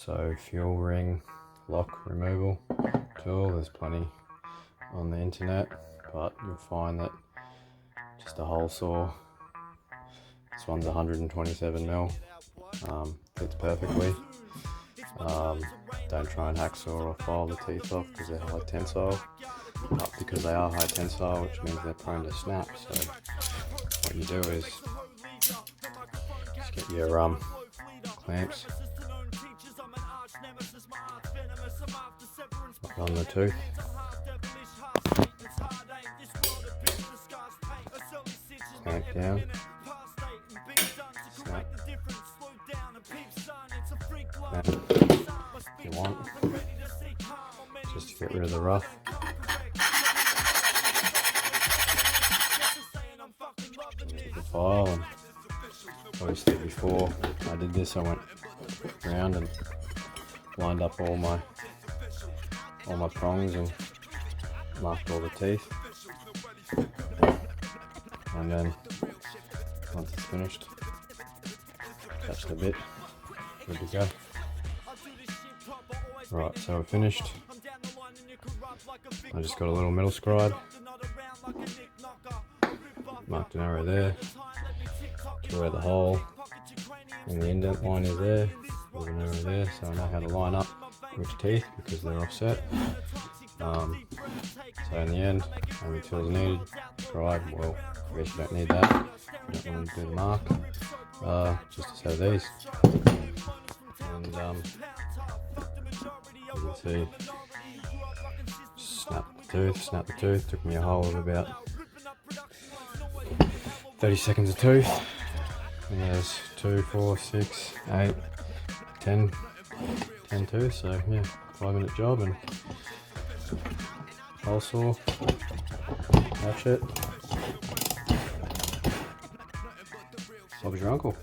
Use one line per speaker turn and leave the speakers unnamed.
So fuel ring lock removal tool, there's plenty on the internet, but you'll find that just a hole saw, this one's 127mm, fits perfectly. Don't try and hacksaw or file the teeth off because they're high tensile, but because they are high tensile, which means they're prone to snap, so what you do is just get your clamps, lock on the tooth, clamp down, snap, if you want, just to get rid of the rough. The file, and obviously before I did this I went around and lined up all my prongs and marked all the teeth, and then once it's finished, catch the bit, good to go. Right, so we're finished. I just got a little metal scribe, marked an arrow there to where the hole and the indent line is there, with an arrow there, so I know how to line up which teeth because they're offset. So in the end, only tools needed, scribe, well, I guess you don't need that, you don't want to do the mark, just a set of these, and you can see, snap the tooth, took me a whole of about 30 seconds a tooth, and there's 2, 4, 6, 8, 10 tooths, so yeah, 5-minute job, and hole saw, hatchet, Bob's your uncle.